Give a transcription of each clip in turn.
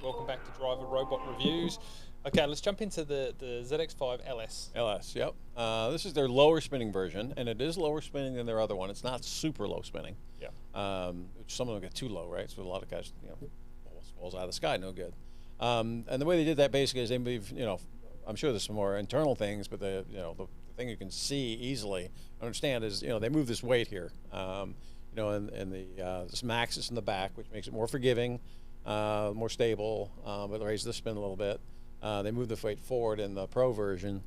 Welcome back to Driver Robot Reviews. Okay, let's jump into the ZX5 LS. LS, yep. This is their lower spinning version, and it is lower spinning than their other one. It's not super low spinning. Yeah. Which some of them get too low, right? So a lot of guys, falls out of the sky, no good. And the way they did that basically is they move, I'm sure there's some more internal things, but the thing you can see easily, understand is, they move this weight here. And this axis in the back, which makes it more forgiving, more stable, but raises the spin a little bit. They move the weight forward in the Pro version,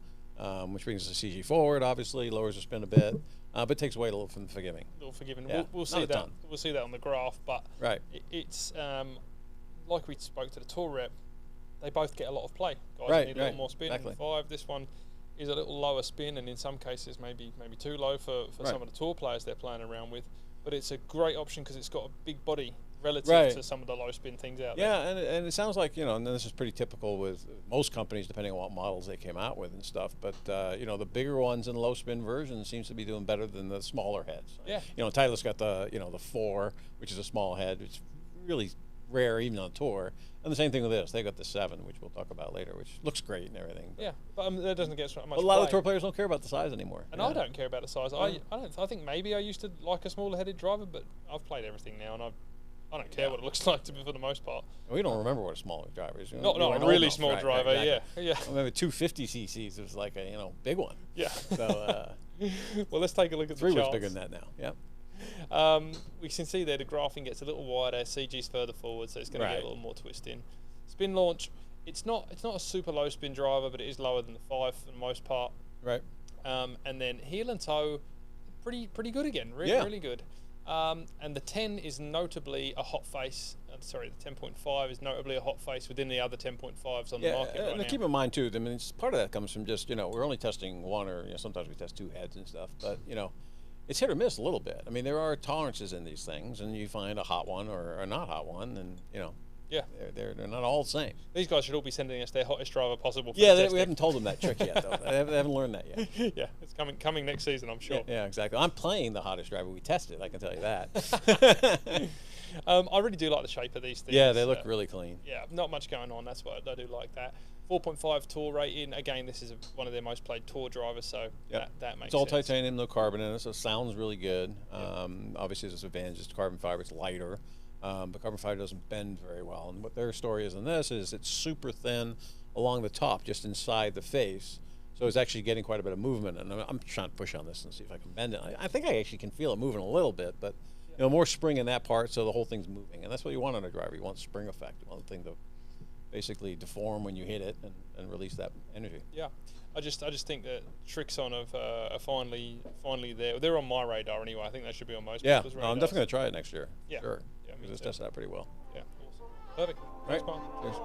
which brings the CG forward, obviously, lowers the spin a bit, but takes away a little from the forgiving. A little forgiving. Yeah, We'll see that. We'll see that on the graph, but right. It's like we spoke to the Tour rep, they both get a lot of play. Guys Right, need a little more spin. exactly. In the 5, this one is a little lower spin, and in some cases maybe too low for some of the Tour players they're playing around with. But it's a great option because it's got a big body relative to some of the low spin things out there. Yeah, and it sounds like, and this is pretty typical with most companies, depending on what models they came out with and stuff. But, the bigger ones in low spin versions seems to be doing better than the smaller heads. Yeah. Titleist's got the 4, which is a small head, which is really rare even on tour. And the same thing with this. They got the 7, which we'll talk about later, which looks great and everything. Yeah, but that doesn't get so much A lot play. of tour players don't care about the size anymore. And I don't care about the size. I think maybe I used to like a smaller headed driver, but I've played everything now, and I don't care what it looks like for the most part. We don't remember what a smaller driver is. Not a really small driver, exactly. yeah. I remember 250 cc's was like a big one. Yeah. So well, let's take a look at 3 the was charts. bigger than that now. Yep. We can see there the graphing gets a little wider, CG's further forward, so it's going to get a little more twist in. Spin launch, it's not a super low spin driver, but it is lower than the 5 for the most part. Right. And then heel and toe, pretty good again, really good. And the 10 is notably a hot face. Sorry, the 10.5 is notably a hot face within the other 10.5s on the market right now. Keep in mind too, part of that comes from just, we're only testing 1 or sometimes we test 2 heads and stuff, but it's hit or miss a little bit. I mean, there are tolerances in these things, and you find a hot one or a not hot one, and yeah, they're not all the same. These guys should all be sending us their hottest driver possible. For we haven't told them that trick yet, though. They haven't learned that yet. Yeah, it's coming next season, I'm sure. Yeah, exactly. I'm playing the hottest driver we tested. I can tell you that. I really do like the shape of these things. Yeah, they look really clean. Yeah, not much going on. That's why I do like that. 4.5 tour rating. Again, this is one of their most played tour drivers, so that makes sense. It's all titanium, no carbon in it, so it sounds really good. Obviously, there's advantages to carbon fiber. It's lighter, but carbon fiber doesn't bend very well. And what their story is in this is it's super thin along the top, just inside the face. So it's actually getting quite a bit of movement. And I'm trying to push on this and see if I can bend it. I think I actually can feel it moving a little bit, but more spring in that part, so the whole thing's moving. And that's what you want on a driver. You want spring effect. You want the thing to basically deform when you hit it and release that energy. Yeah, I just think that Srixon are finally there. They're on my radar anyway. I think they should be on most people's radars. I'm definitely going to try it next year. Yeah. Sure. Yeah, Because it's tested out pretty well. Yeah, awesome. Perfect. Right. Thanks, Mark. Cheers.